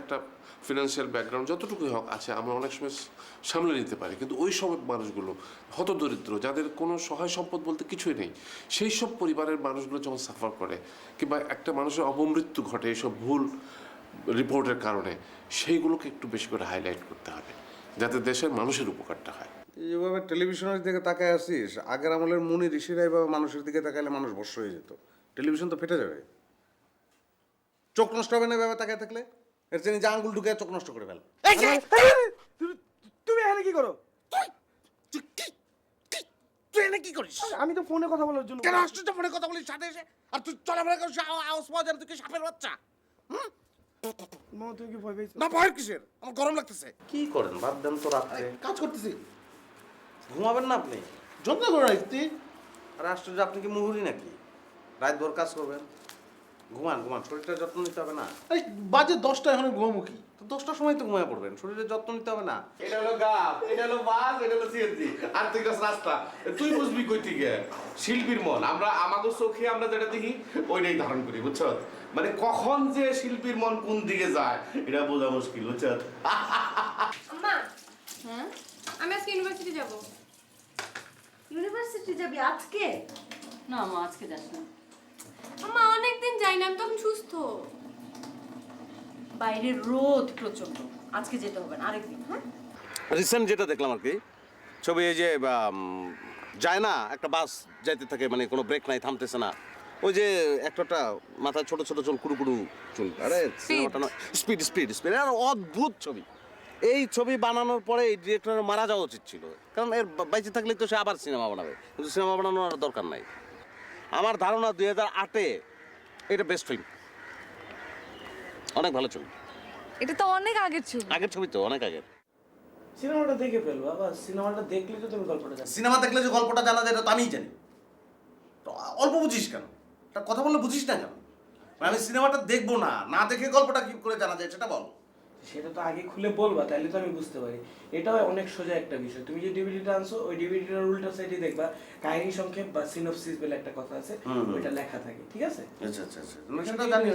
একটা financial background যতটুকুই হোক আছে, আমরা অনেক সময় সামলে নিতে পারি, কিন্তু ওই সব মানুষগুলো হতদরিদ্র, যাদের কোনো সহায় সম্পদ বলতে কিছুই নেই, সেই সব পরিবারের মানুষগুলো যখন সাফার করে কিংবা একটা মানুষের অপমৃত্যু ঘটে এইসব ভুল রিপোর্টের কারণে, সেইগুলোকে একটু বেশি করে হাইলাইট করতে হবে যাতে দেশের মানুষের উপকারটা হয়। যেভাবে টেলিভিশনের দিকে তাকায় আসিস, আগের আমলের মুনি ঋষিরা এভাবে মানুষের দিকে তাকাইলে মানুষ বর্ষ হয়ে যেত, টেলিভিশন তো ফেটে যাবে। চোখ নষ্ট হবে না এভাবে তাকায় থাকলে, এর চেয়ে যে আঙ্গুল ঢুকে চোখ নষ্ট করে ফেল। তুমি এখানে কি করো? তুই এনে কি করিস? আমি তো ফোনে কথা বলার জন্য। কেন আশ্চর্য ফোনে কথা বলিস সাথে এসে? আর তুই চলাফেরা করিস, আওয়াজ পাওয়া যায় না, তুই কি সাপের বাচ্চা? মামা তুমি কি ভয় পেয়েছো? না ভয়ের কিসের? আমার গরম লাগতেছে। কি করেন? বাদ দেন তো, রাত্রে কাজ করতেছি। ঘুমাবেন না আপনি? যত্ন করে রাখতি। আর আশ্চর্য, আপনি কি মুহুরি নাকি রাত ভোর কাজ করবেন? ঘুমান ঘুমান, শরীরটার যত্ন নিতে হবে না? আরে বাজে 10টা, এখন ঘুমামুখী। তো 10টার সময় তো ঘুমায় পড়বেন, শরীরের যত্ন নিতে হবে না? এটা হলো গাব, এটা হলো বাস, এটা হলো সিএনজি, আর তুই কাছে রাস্তা। তুই বুঝবি কই থেকে? শিল্পীর মন, আমরা আমাদের চোখে আমরা যেটা দেখি ওইটাই ধারণ করি, বুঝছো? মানে কখন যে শিল্পীর মন কোন দিকে যায় এটা বোঝা মুশকিল, বুঝছো? আম্মা, হ্যাঁ আমি আজকে ইউনিভার্সিটি যাব। ইউনিভার্সিটি যাবি আজকে? না মা, আজকে যাস না। আম্মা অনেকদিন যাই না, আমি তখন সুস্থ। বাইরে রোদ প্রচন্ড, আজকে যেতে হবে না, আরেকদিন। হ্যাঁ, রিসেন্ট যেটা দেখলাম আর কি ছবি, এই যে যায় না একটা বাস যাইতে থাকে, মানে কোনো ব্রেক নাই, থামতেছে না। ওই যে একটা মাথায় ছোট ছোট চুল, কুড়ু কুড়ু চুল, আরে সিনেমাটা নয়, স্পিড স্পিড স্পিড, আর অদ্ভুত ছবি। এই ছবি বানানোর পরে এই ডিরেক্টরের মারা যাওয়া উচিত ছিল, কারণ এর বাইচে থাকলে তো সে আবার সিনেমা বানাবে, কিন্তু সিনেমা বানানোর দরকার নাই। আমার ধারণা 2008-এ এটা বেস্ট ফিল্ম, অনেক ভালো ছবি। এটা তো অনেক আগের ছবি। আগের ছবি তো অনেক আগের। সিনেমাটা দেখে ফেলবো, আবার সিনেমাটা দেখলে তো তুমি গল্পটা জানো। সিনেমা দেখলে যে গল্পটা জানা যায় এটা তো আমিই জানি। তো অল্প বুঝিস কেন? একটা কথা বললে বুঝিস না কেন? মানে আমি সিনেমাটা দেখবো না, না দেখে গল্পটা কি করে জানা যায় সেটা বল। সেটা তো আগে খুলে বলবা, তাহলে তো আমি বুঝতে পারি। এটাও অনেক সোজা একটা বিষয়। তুমি যে ডিভিডিটা আনছো, ওই ডিভিডিটার উল্টা সাইডে দেখবা কাহিনী সংক্ষেপ বা সিনপসিস বলে একটা কথা আছে, ওইটা লেখা থাকে, ঠিক আছে? আচ্ছা আচ্ছা আচ্ছা, সেটা জানি,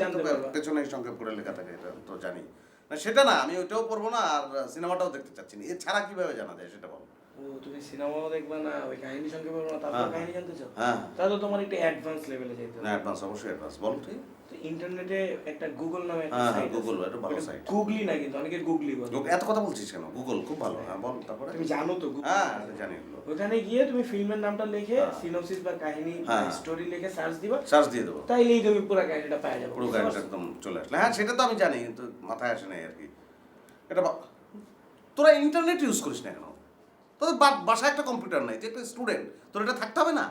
পেছনে সংক্ষেপ করে লেখা থাকে, এটা তো জানি না। সেটা না, আমি ওইটাও পড়বো না, আর সিনেমাটাও দেখতে চাচ্ছি না। এছাড়া কিভাবে জানা যায় সেটা বল। ও, তুমি সিনেমাও দেখবা না, ওই কাহিনী সংক্ষেপ বলবো না, তারপর কাহিনী জানতে চাও? হ্যাঁ, তাহলে তো তোমার একটা অ্যাডভান্স লেভেলে যেতে না হবে। অ্যাডভান্স, অবশ্যই অ্যাডভান্স, বল তুই। তো ইন্টারনেটে একটা গুগল নামে একটা হ্যাঁ, সাইট, গুগল এটা ভালো সাইট। গুগলি না কিন্তু অনেকে গুগলি বলে। এত কথা বলছিস কেন? গুগল খুব ভালো। হ্যাঁ বল, তারপরে। তুমি জানো তো Google? হ্যাঁ জানি এগুলো। ওখানে গিয়ে তুমি ফিল্মের নামটা লিখে সিনপসিস বা কাহিনী স্টোরি লিখে সার্চ দিবা, সার্চ দিয়ে দেবো, তাইলেই তুমি পুরো কাহিনীটা পেয়ে যাবে। পুরো গাড়িটা একদম চলে আসলে। হ্যাঁ সেটা তো আমি জানি, কিন্তু মাথায় আসে নাই আর কি। এটা তোরা ইন্টারনেট ইউজ করিস না কেন? তোদের বাসায় একটা কম্পিউটার নাই, তুই একটা স্টুডেন্ট, তোর এটা থাকতে হবে না?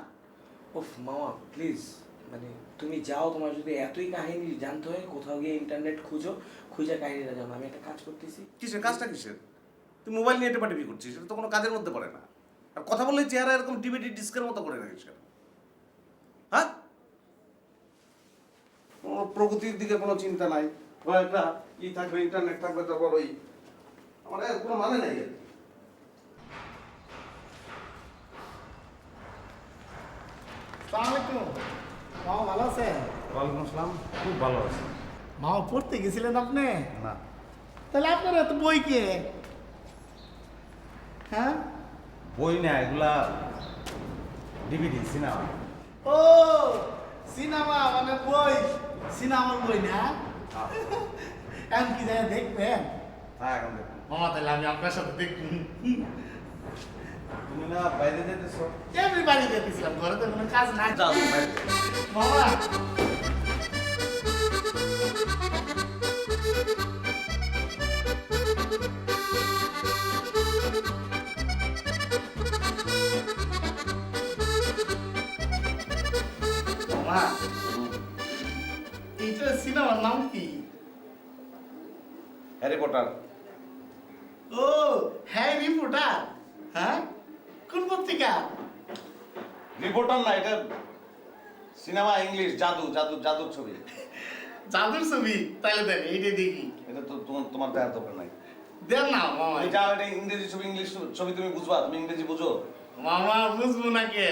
ওফ মামা প্লিজ, মানে তুমি যাও, তোমার যদি এতই কাহিনী জানতে হয় কোথাও গিয়ে ইন্টারনেট খুঁজে কাহিনীটা জানো। আমি একটা কাজ করতেছি। কিসের কাজটা কিসের? তুই মোবাইল নিয়ে টেপাটিপি করছিস, এটা তো কোনো কাজের মধ্যে পড়ে না। আর কথা বললে চেহারা এরকম ডিভিডি ডিস্কের মতো করে রাখিস কেন? হ্যাঁ, কোনো প্রগতির দিকে কোনো চিন্তা নাই। একটা থাকবে, ইন্টারনেট থাকবে, তারপর ওই আমার কোনো মানে নাই আর কি। মামা ভালো আছেন? ওয়ালাইকুম আসসালাম, খুব ভালো আছে। মামা পড়তে গেছিলেন আপনি? না, তাহলে আপনার এত বই কে? হ্যাঁ, বই না, এগুলা ডিভিডি, সিনেমা। ও সিনেমা মানে বই, সিনেমার বই না? এখন কি যায় দেখবেন? হ্যাঁ এখন দেখুন। মামা তাহলে আমি আপনার সাথে দেখুন। তুমি না বাইরে যেতেছো? এমনি বাড়ি যেতেছিলাম, ঘরে তো কোনো কাজ নাই। যাও বাইরে। মামা মামা এইটা সিনেমার নাম কি? Harry Potter. ও হ্যাঁ, রিপোর্টার। হ্যাঁ, কোন পত্রিকা? রিপোর্টার না, এটা সিনেমা, ইংলিশ, জাদু, জাদুর ছবি। জাদুর ছবি? তাহলে দেন এইটা দেখি। এটা তো তোমার দেখার দরকার নাই। দেন না মামা। এটা ইংরেজি ছবি, ইংলিশ ছবি তুমি বুঝবা? তুমি ইংরেজি বুঝো? মামা বুঝবো না কে?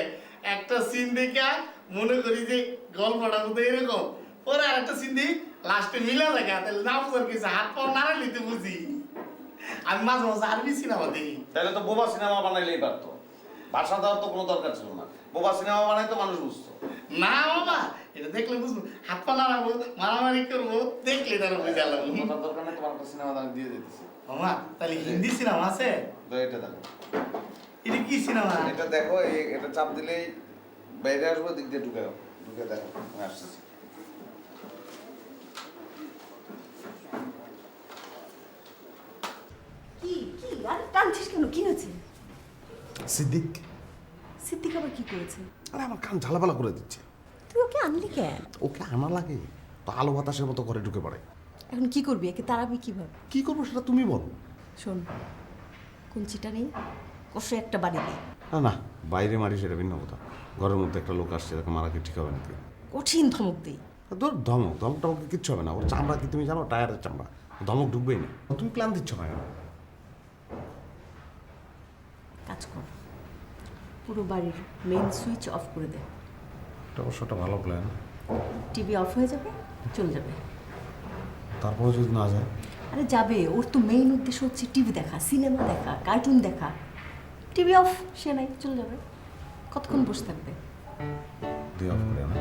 একটা সিন দেখা মনে করি যে গল্পটা তো এরকম, পরে আর একটা সিন দিই লাস্টে মিলা দেখা তাহলে না বুঝার কিছু হাত পাও নাড়াইলে তো বুঝি আমি মাঝে মাঝে আরবি সিনেমা দেখি তাহলে তো বোবা সিনেমা বানাইলেই পারতো ভাষা দেওয়ার তো কোনো দরকার ছিল না বোবা সিনেমা বানাই তো মানুষ বুঝতো না বাবা এটা দেখলে বুঝবো হাত পা নাড়াবো মারামারি করবো দেখলে তারা বুঝে গেলাম কথার দরকার নেই তোমার একটা সিনেমা দাম দিয়ে দিতেছি মামা তাহলে হিন্দি সিনেমা আছে তো এটা দেখো এটা কি সিনেমা এটা দেখো এটা চাপ দিলেই বাইরে আসবো দিক দিয়ে ঢুকে দেখো আমি আসতেছি কি কি আর টানছিস কেন কি হয়েছে সিদ্দিক সিদ্দিক আবার কি করেছে আরে আমার কান ঝালাপালা করে দিচ্ছে তুই ওকে আনলি কেন ওকে আনা লাগে তো আলো বাতাসের মতো ঘরে ঢুকে পড়ে এখন কি করবি একে তাড়াবি কিভাবে কি করবো সেটা তুমি বলো শোন কুঞ্চিটা নেই কষে একটা বাড়ি দে না না বাইরে মারি সেটা ভিন্ন কথা ঘরের মধ্যে একটা লোক আসছে তাকে মারা কি ঠিক হবে নাকি কঠিন ধমক দিই তোর ধমক টমকে কিচ্ছু হবে না ওর চামড়া কি তুমি জানো টায়ারের চামড়া ধমক ঢুকবেই না তুমি প্ল্যান দিচ্ছ না কেন? কাজ কর পুরো বাড়ির মেইন সুইচ অফ করে দে এটা অবশ্য একটা ভালো প্ল্যান টিভি অফ হয়ে যাবে চলে যাবে তারপরে যদি না যায় আরে যাবে ওর তো মেইন উদ্দেশ্য হচ্ছে টিভি দেখা সিনেমা দেখা কার্টুন দেখা টিভি অফ সে নাই চলে যাবে কতক্ষণ বসে থাকবে দিয়ে অফ করে না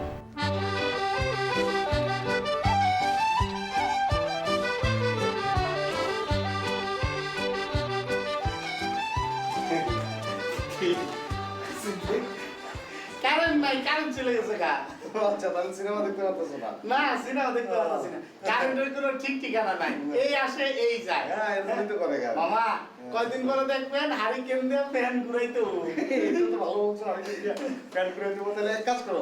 কারেন্ট নাই কারেন্ট চলে গেছে গা আচ্ছা তাহলে সিনেমা দেখতে পারতেছো না না সিনেমা দেখতে পাচ্ছি না কারেন্টের কোনো ঠিক ঠিকানা নাই এই আসে এই যায় হ্যাঁ এরকমই তো করে গেল মামা কয়দিন পরে দেখবেন হারিকেন দিয়ে ফ্যান ঘুরাইতে এটা তো ভালো বলছো আমি প্যান করে দেবো তাহলে এক কাজ করো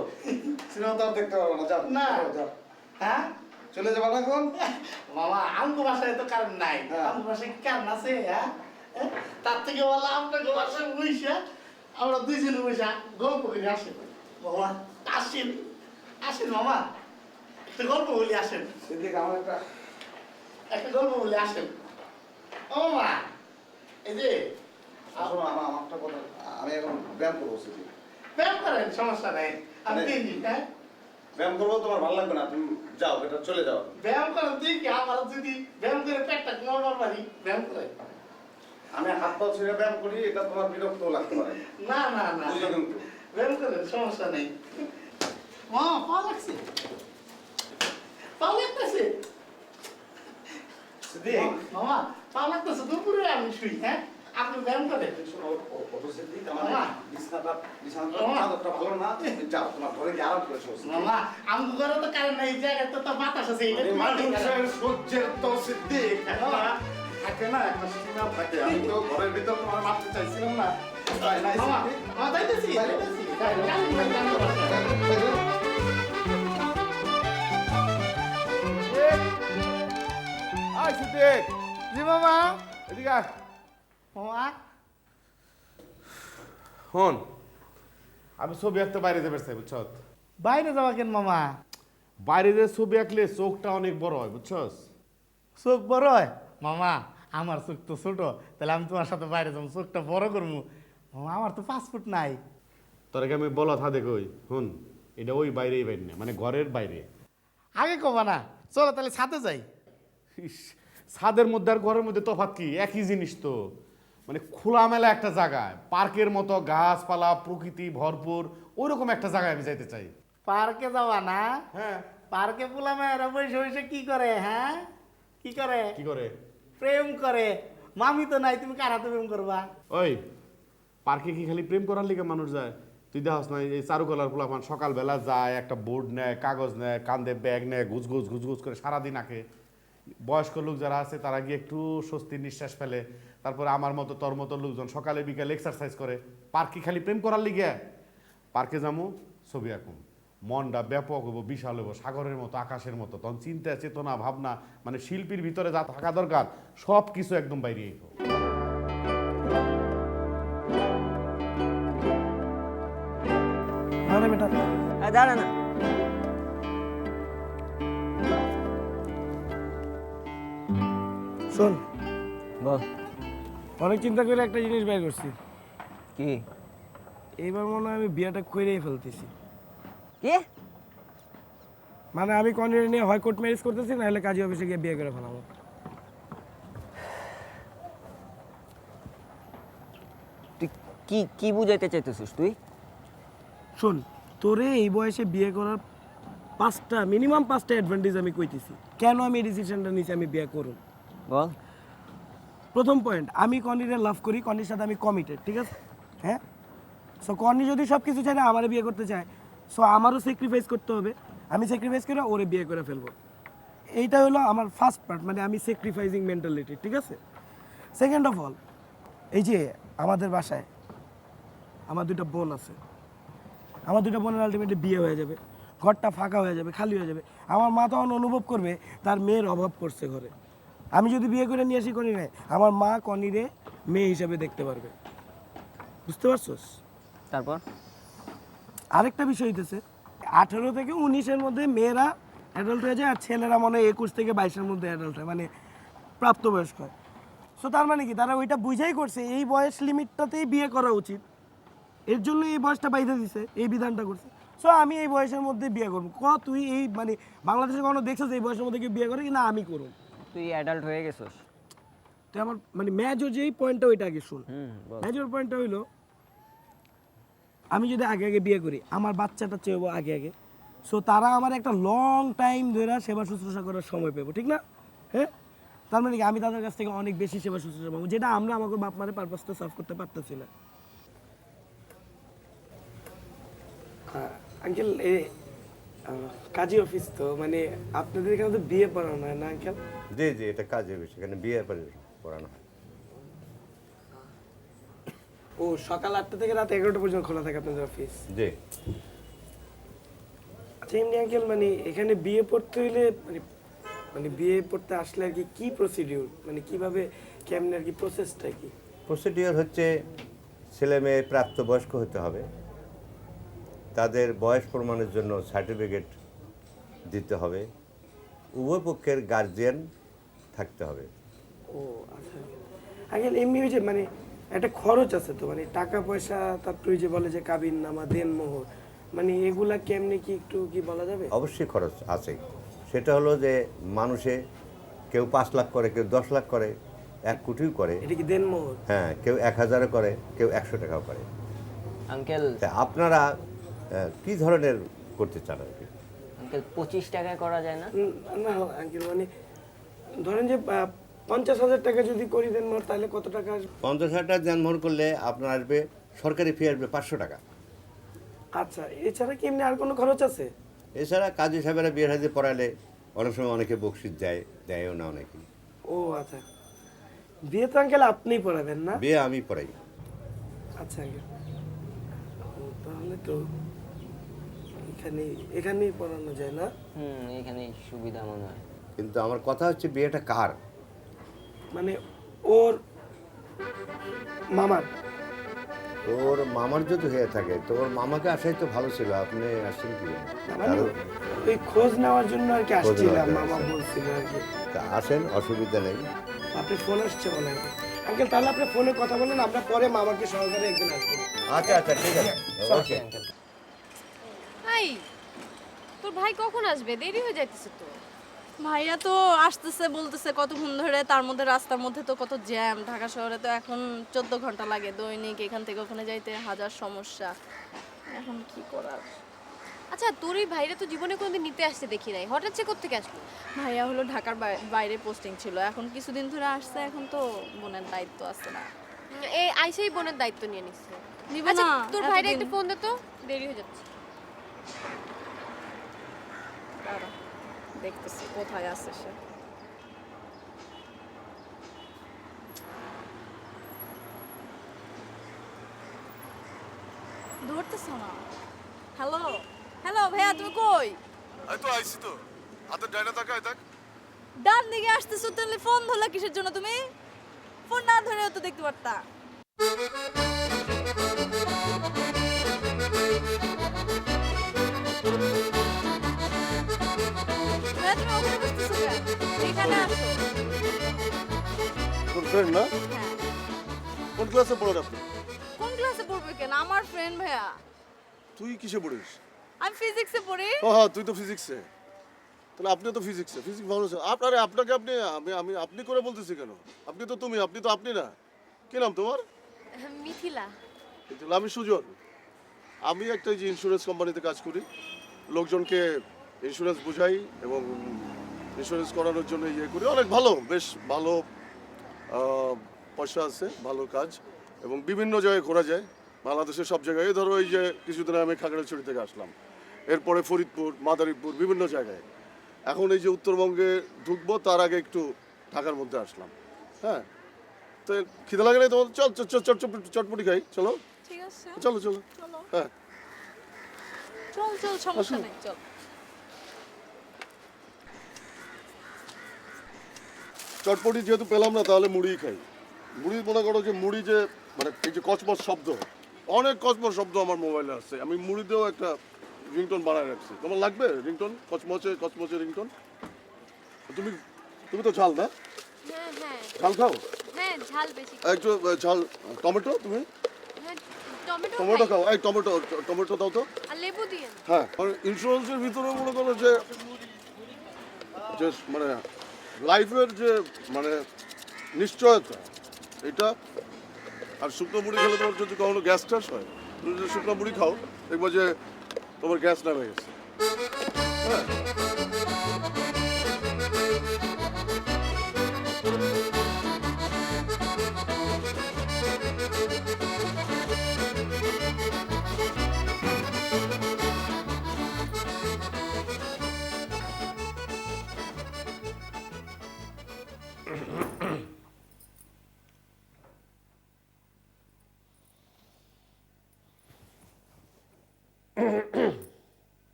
সিনেমা তো আর দেখতে পারবো না যাও না। যাও হ্যাঁ চলে যাবো না এখন মামা আমগো বাসায় তো কারেন্ট নাই হ্যাঁ। আমগো বাসায় কি কারেন্ট আছে হ্যাঁ হ্যাঁ? তার থেকে বলা আপনাকে বাসায় বইসা আমরা দুইজনে বইসা গল্প করে আসেন মামা আসেন আসেন মামা একটা গল্প বলি আসেন সেদিকে আমার একটা গল্প বলি আসেন ও মামা এই যে শোনো আমারটা কথা আমি এখন ব্যায়াম করবো সেদিকে ব্যায়াম করেন সমস্যা নাই আমি আরে। দিন হ্যাঁ ব্যায়াম করবো তোমার ভালো লাগবে না তুমি যাও এটা চলে যাও ব্যায়াম করেন তুই কি আমার যদি ব্যায়াম করে পেটটা নড়বার পারি ব্যায়াম করে আমি হাত পা ছেড়ে ব্যায়াম করি এটা তোমার বিরক্ত লাগতে পারে না না না বুঝলো কিন্তু ব্যায়াম করেন সমস্যা নেই মা পা লাগছে পা লাগতেছে সিদ্দিক মামা পা লাগতেছে দুপুরে আমি শুই হ্যাঁ আপনি ব্যায়াম করেন শোনো ওটো সিদ্দিক আমার মামা। বিছানাটা মামা। চাদরটা ভালো না তুমি যাও তোমার ঘরে গিয়ে আরাম করে শোও মামা আমি ঘরে তো কারণ নাই জায়গায় তো বাতাস আছে এটা আরে তুমি মানুষের সহ্যের তো সিদ্দিক থাকে না একটা সীমা থাকে আমি তো ঘরের ভিতর তোমার মারতে চাইছিলাম না তাই না মামা সিদ্দিক? মামা যাইতেছি যাইতেছি আয় সিদ্দিক জি মামা এদিকে আয় মামা হন আমি ছবি আঁকতে বাইরে যাবে চাই বুঝছ বাইরে যাওয়া কেন মামা বাইরে যে ছবি আঁকলে চোখটা অনেক বড় হয় বুঝছস চোখ বড় হয় মামা আমার চোখ তো ছোট তাহলে আমি তোমার সাথে বাইরে যাবো চোখটা বড় করবো মামা আমার তো পাসপোর্ট নাই তোর আমি বলা থা দেখই হুন এটা ওই বাইরেই বাইরে না মানে ঘরের বাইরে আগে কবা না চলো তাহলে ছাদে যাই ইস, ছাদের মধ্যে আর ঘরের মধ্যে তফাৎ কি একই জিনিস তো মানে খোলামেলা একটা জায়গায় পার্কের মতো গাছপালা প্রকৃতি ভরপুর ওইরকম একটা জায়গায় আমি যাইতে চাই পার্কে যাওয়া না হ্যাঁ পার্কে পোলা মেয়েরা বসে বসে কি করে হ্যাঁ কি করে কি করে প্রেম করে মামি তো নাই তুমি কার হাতে প্রেম করবা ওই পার্কে কি খালি প্রেম করার লিগে মানুষ যায় তুই দেখাস না এই চারুকলার পোলাপান সকালবেলা যায় একটা বোর্ড নেয় কাগজ নেয় কান্দে ব্যাগ নেয় ঘুষ করে সারাদিন আঁকে বয়স্ক লোক যারা আছে তারা গিয়ে একটু স্বস্তির নিঃশ্বাস ফেলে তারপরে আমার মতো তোর মতো লোকজন সকালে বিকালে এক্সারসাইজ করে পার্কে খালি প্রেম করার লিগে পার্কে যাবো ছবি আঁকুম মনটা ব্যাপক হবো বিশাল হবো সাগরের মতো আকাশের মতো তখন চিন্তা চেতনা ভাবনা মানে শিল্পীর ভিতরে যা থাকা দরকার সব কিছু একদম বাইরে আইব। দাঁড়া না শোন বল অনেক চিন্তা করে একটা জিনিস বের করছি কি এইবার মনে হয় আমি বিয়েটা করেই ফেলতেছি কি মানে আমি কনিরে নিয়ে হয় কোর্ট ম্যারেজ করতেছি না হলে কাজী অফিসে গিয়ে বিয়ে করে ফেলাবো। তুই কি কি বুঝাইতে চাইতেছিস তুই? শোন, তোরে এই বয়সে বিয়ে করার মিনিমাম পাঁচটা অ্যাডভান্টেজ আমি কইতেছি কেন আমি এই ডিসিশনটা নিয়েছি আমি বিয়ে করুন। বল। প্রথম পয়েন্ট, আমি কনিরে লাভ করি, কনির সাথে আমি কমিটেড, ঠিক আছে? হ্যাঁ, সো কনি যদি সব কিছু চায় না আমারে বিয়ে করতে চায়, সো আমারও স্যাক্রিফাইস করতে হবে, আমি স্যাক্রিফাইস করে ওরে বিয়ে করে ফেলবো। এইটা হলো আমার ফার্স্ট পার্ট, মানে আমি স্যাক্রিফাইসিং মেন্টালিটি, ঠিক আছে? সেকেন্ড অফ অল, এই যে আমাদের বাসায় আমার দুটো বোন আছে, আমার দুটো বোনের আলটিমেটলি বিয়ে হয়ে যাবে, ঘরটা ফাঁকা হয়ে যাবে, খালি হয়ে যাবে। আমার মা তখন অনুভব করবে তার মেয়ের অভাব পড়ছে ঘরে। আমি যদি বিয়ে করে নিয়ে আসি কনিরে, আমার মা কনিরে মেয়ে হিসাবে দেখতে পারবে। বুঝতে পারছোস? তারপর আরেকটা বিষয় হইতেছে, 18 থেকে 19-এর মধ্যে মেয়েরা অ্যাডাল্ট হয়ে যায়, আর ছেলেরা মনে হয় 21 থেকে 22-এর মধ্যে অ্যাডাল্ট হয়, মানে প্রাপ্তবয়স্ক হয়। সো তার মানে কি, তারা ওইটা বুঝাই করছে এই বয়স লিমিটটাতেই বিয়ে করা উচিত, এর জন্য এই বয়সটা বাইরে দিছে, এই বিধানটা করছে। সো আমি এই বয়সের মধ্যে বিয়ে করবো। তুই এই মানে বাংলাদেশে কোনো দেখছিস এই বয়সের মধ্যে কেউ বিয়ে করে কি না? আমি করব। তুই অ্যাডাল্ট হয়ে গেছিস। তো আমার মানে মেজর যেই পয়েন্টটা ওইটা আগে শুন। বল। মেজর পয়েন্টটা হইলো, আমি যদি আগে আগে বিয়ে করি, আমার বাচ্চাটা চেয়েবো আগে আগে, সো তারা আমার একটা লং টাইম ধরে সেবা শুশ্রূষা করার সময় পাবো, ঠিক না? হ্যাঁ, তার মানে কি আমি তাদের কাছ থেকে অনেক বেশি সেবা শুশ্রূষা পাবো, যেটা আমরা আমাকে বাপ মারে পারপাসটা সার্ভ করতে পারতেছি না। আঙ্কেল, কাজী অফিস তো মানে আপনাদের এখানে তো বিয়ে পড়ানো হয় না আঙ্কেল? জি জি, এটা কাজে বেশি, এখানে বিয়ে পড়ানো হয়। ও, সকাল 8টা থেকে রাত 11টা পর্যন্ত খোলা থাকে আপনাদের অফিস? জি। আচ্ছা, এমনি আঙ্কেল মানে এখানে বিয়ে পড়তে হইলে মানে বিয়ে পড়তে আসলে আর কি কি প্রসিডিউর, মানে কিভাবে কেমনে আর কি প্রসেসটা কি? প্রসিডিওর হচ্ছে ছেলে মেয়ে প্রাপ্তবয়স্ক হতে হবে, তাদের বয়স প্রমাণের জন্য সার্টিফিকেট দিতে হবে, উভয় পক্ষের গার্জিয়ান থাকতে হবে। ও আচ্ছা আঙ্কেল, এমনি ওই যে মানে একটা খরচ আছে তো, মানে টাকা পয়সা, তারপর ওই যে বলে যে কাবিন নামা, দেনমোহর, মানে এগুলা কেমনে কি একটু কি বলা যাবে? অবশ্যই খরচ আছে। সেটা হলো যে মানুষে কেউ 5 লাখ করে, কেউ 10 লাখ করে, 1 কোটিও করে। এটা কি দেনমোহর? হ্যাঁ, কেউ 1000 করে, কেউ 100 টাকাও করে। আঙ্কেল, তা আপনারা কি ধরনের করতে চান আর কি? আঙ্কেল 25 টাকায় করা যায় না? না আঙ্কেল, মানে ধরেন যে 50,000 টাকা যদি করি দেনমোহর, তাহলে কত টাকা আসবে? 50,000 টাকা দেনমোহর করলে আপনার আসবে, সরকারি ফি আসবে 500 টাকা। আচ্ছা, এছাড়া কি এমনি আর কোনো খরচ আছে? এছাড়া কাজী সাহেবেরা বিয়ের হাতে পড়ালে অনেক সময় অনেকে বকশিস দেয়ও না অনেকে। ও আচ্ছা, বিয়ে তো আঙ্কেল আপনিই পড়াবেন না? বিয়ে আমি পড়াই। আচ্ছা আঙ্কেল, তাহলে তো এখানেই পড়ানো যায় না? এখানেই সুবিধা মনে হয়। কিন্তু আমার কথা হচ্ছে বিয়েটা কার? মানে ওর মামার। ওর মামার যদি হয়ে থাকে তো ওর মামাকে আসাই তো ভালো ছিল, আপনি আসছেন কি? মানে ওই খোঁজ নেওয়ার জন্য আর কি খোঁজ নেওয়ার আসছিলাম, জন্য মামা আসছেন। বলছিল আর কি। তা আসেন, অসুবিধা নেই। আপনি ফোন আসছে বলে আঙ্কেল, তাহলে আপনি ফোনে কথা বলেন, আমরা পরে মামাকে সহকারে একদিন আসবো। আচ্ছা আচ্ছা, ঠিক আছে, ওকে। হাই, তোর ভাই কখন আসবে? দেরি হয়ে যাইতেছে তো। ভাইয়া তো আসতেছে বলতেছে কতক্ষণ ধরে, তার মধ্যে রাস্তার মধ্যে তো কত জ্যাম, ঢাকা শহরে তো এখন 14 ঘন্টা লাগে দৈনিক, এখান থেকে ওখানে যাইতে হাজার সমস্যা, এখন কি করার। আচ্ছা, তোর এই ভাইরা তো জীবনে কোনোদিন নিতে আসতে দেখি নাই, হঠাৎ সে কোত্থেকে আসলো? ভাইয়া হলো ঢাকার বাইরে পোস্টিং ছিল, এখন কিছুদিন ধরে আসছে, এখন তো বোনের দায়িত্ব আছে না। এই আইসাই বোনের দায়িত্ব নিয়ে নিচ্ছে। নিব আচ্ছা, না, তোর ভাইরা এতদিন। একটা ফোন দে তো, দেরি হয়ে যাচ্ছে। দাঁড়া, দেখতেছি কোথায় আছে সে। ধরতেছো না? হ্যালো হ্যালো ভাইয়া, তুমি কই? এই তো আইছি তো, হাতে ডাইনা তাকায় দেখ। ডান দিকে আসতেছো, তাহলে ফোন ধরলা কিসের জন্য তুমি? ফোন না ধরেও তো দেখতে পারতা। ভাইয়া, তুমি ওখানে বসতেছো কেন? এখানে আসো। তোর ফ্রেন্ড না? হ্যাঁ। কোন ক্লাসে পড়েন আপনি? কোন ক্লাসে পড়বে কেন? আমার ফ্রেন্ড ভাইয়া। তুই কিসে পড়িস? আমি ফিজিক্সে পড়ি। হ্যাঁ, তুই তো ফিজিক্সে। তাহলে আপনি তো ফিজিক্স ভালো আছেন আপনাকে আপনি করে বলতেছি কেন? আপনি তো তুমি, আপনি তো আপনি না। কি নাম তোমার? মিথিলা। কিন্তু আমি সুজন। আমি একটা যে ইন্স্যুরেন্স কোম্পানিতে কাজ করি, লোকজনকে ইন্স্যুরেন্স বুঝাই এবং ইন্স্যুরেন্স করানোর জন্য ইয়ে করি। অনেক ভালো, বেশ ভালো পয়সা আছে, ভালো কাজ এবং বিভিন্ন জায়গায় ঘোরা যায় বাংলাদেশের সব জায়গায়। এই ধরো এই যে কিছুদিন আমি খাগড়াছড়ি থেকে আসলাম, এরপরে ফরিদপুর, মাদারীপুর, বিভিন্ন জায়গায়। এখন এই যে উত্তরবঙ্গে ঢুকবো তার আগে একটু ঢাকার মধ্যে আসলাম। হ্যাঁ, তো খিদে লাগে না তোমার? চটপটি খাই, চলো। ঠিক আছে, চলো চলো। হ্যাঁ, চল চল, সমস্যা নেই, চল। চটপটি যেহেতু পেলাম না, তাহলে মুড়ি খাই। মুড়ি মনে করো যে মুড়ি যে মানে এই যে কচমচ শব্দ, অনেক কচমচ শব্দ আমার মোবাইলে আসছে। আমি মুড়িতেও একটা রিংটোন বানায় রাখছি। তোমার লাগবে রিংটোন? কচমচে রিংটোন? তুমি তো ঝাল না? হ্যাঁ হ্যাঁ ঝাল খাও? হ্যাঁ, ঝাল বেশি। একটু ঝাল। টমেটো তুমি? হ্যাঁ, টমেটো টমেটো খাই। খাও। এই টমেটো দাও তো। আর লেবু দিয়ে। হ্যাঁ, ইন্স্যুরেন্সের ভিতরে মনে করো যে মানে লাইফের যে মানে নিশ্চয়তা এটা। আর শুকনো মুড়ি খেলে তোমার যদি কখনো গ্যাস ট্যাস হয়, তুমি যদি শুকনো মুড়ি খাও দেখবো যে তোমার গ্যাস নেমে গেছে। হ্যাঁ,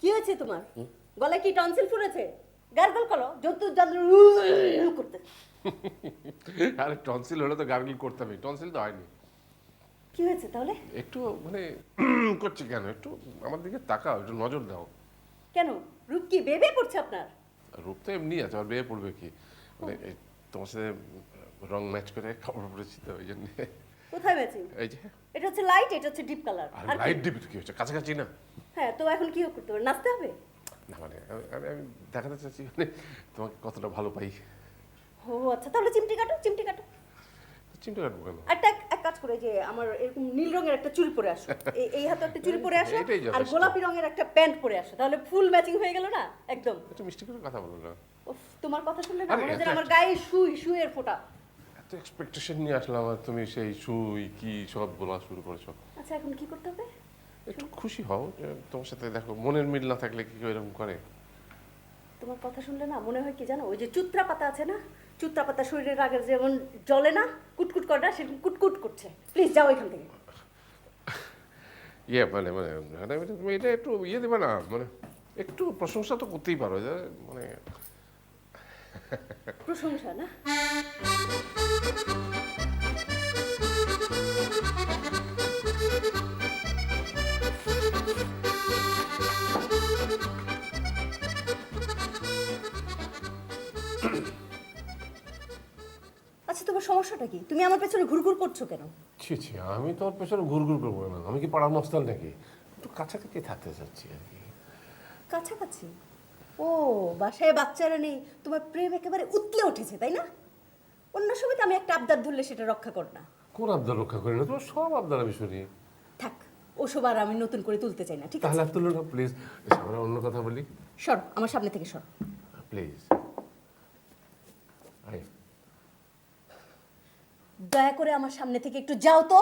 কি হয়েছে তোমার? গলায় কি টনসিল ফুলেছে? গার্গল করো, যতু যন্ত্র করতে। আরে টনসিল হলে তো গার্গল করতামই, টনসিল তো হয়নি। কি হয়েছে তাহলে? একটু মানে করছি কেন? একটু আমার দিকে তাকাও, একটু নজর দাও। কেন, রূপ কি বেবে পড়ছে আপনার? রূপ তো এমনি আছে, আর বেয়ে পড়বে কি? মানে তোমার সাথে রং ম্যাচ করে কাপড় পরেছি তো, ওই জন্য। কোথায় ম্যাচিং? এই যে এটা হচ্ছে লাইট, এটা হচ্ছে ডিপ কালার। আর লাইট ডিপ কি হচ্ছে? কাছাকাছি না? হ্যাঁ, তো এখন কি করতে হবে? নাচতে হবে? না মানে আমি দেখাতে চাচ্ছি মানে তোমাকে কতটা ভালো পাই। ও আচ্ছা, তাহলে চিমটি কাটো, চিমটি কাটো। চিন্তা কাটবো কেন? এক কাজ করে, যে আমার এরকম নীল রঙের একটা চুড়ি পরে আসো, এই হাতে একটা চুড়ি পরে আসো, এটাই যথেষ্ট। আর গোলাপি রঙের একটা প্যান্ট পরে আসো, তাহলে ফুল ম্যাচিং হয়ে গেল না একদম। একটু মিষ্টি করে কথা বলো না। উফ, তোমার কথা শুনলে না আরে, মনে হচ্ছে এত আমার গায়ে সুইয়ের ফোঁটা। এত এক্সপেকটেশন নিয়ে আসলাম আর তুমি সেই সুই কি সব বলা শুরু করেছো। আচ্ছা, এখন কি করতে হবে? একটু খুশি হও যে তোমার সাথে দেখো, মনের মিল না থাকলে কি এরকম করে? তোমার কথা শুনলে না মনে হয় কি জানো, ওই যে চুত্রা পাতা আছে না, চুত্রা পাতা শরীরের আগে যেমন জ্বলে না, কুটকুট করে না, সেরকম কুটকুট করছে। প্লিজ যাও এখান থেকে। মানে মানে তুমি এটা একটু দেবে না, মানে একটু প্রশংসা তো করতেই পারো, যে মানে প্রশংসা না? আচ্ছা, তোমার সমস্যাটা কি? তুমি আমার পেছনে ঘুরঘুর করছো কেন? ছি, আমি তোর পেছনে ঘুরঘুর করবো না। আমি কি পাড়ার মস্তান নাকি? একটু কাছাকাছি থাকতে চাচ্ছি আর কি। কাছাকাছি? ও, বাসায় বাচ্চারা নেই, তোমার প্রেম একেবারে উতলে উঠেছে, তাই না? অন্য সময় তো আমি একটা আবদার ধরলে সেটা রক্ষা কর না। কোন আবদার রক্ষা করি না? তোমার সব আবদার আমি শুনি। থাক, ওসব আর আমি নতুন করে তুলতে চাই না, ঠিক আছে? তাহলে আর তুলো না প্লিজ। আমরা অন্য কথা বলি। সর, আমার সামনে থেকে সর। প্লিজ। দয়া করে আমার সামনে থেকে একটু যাও তো।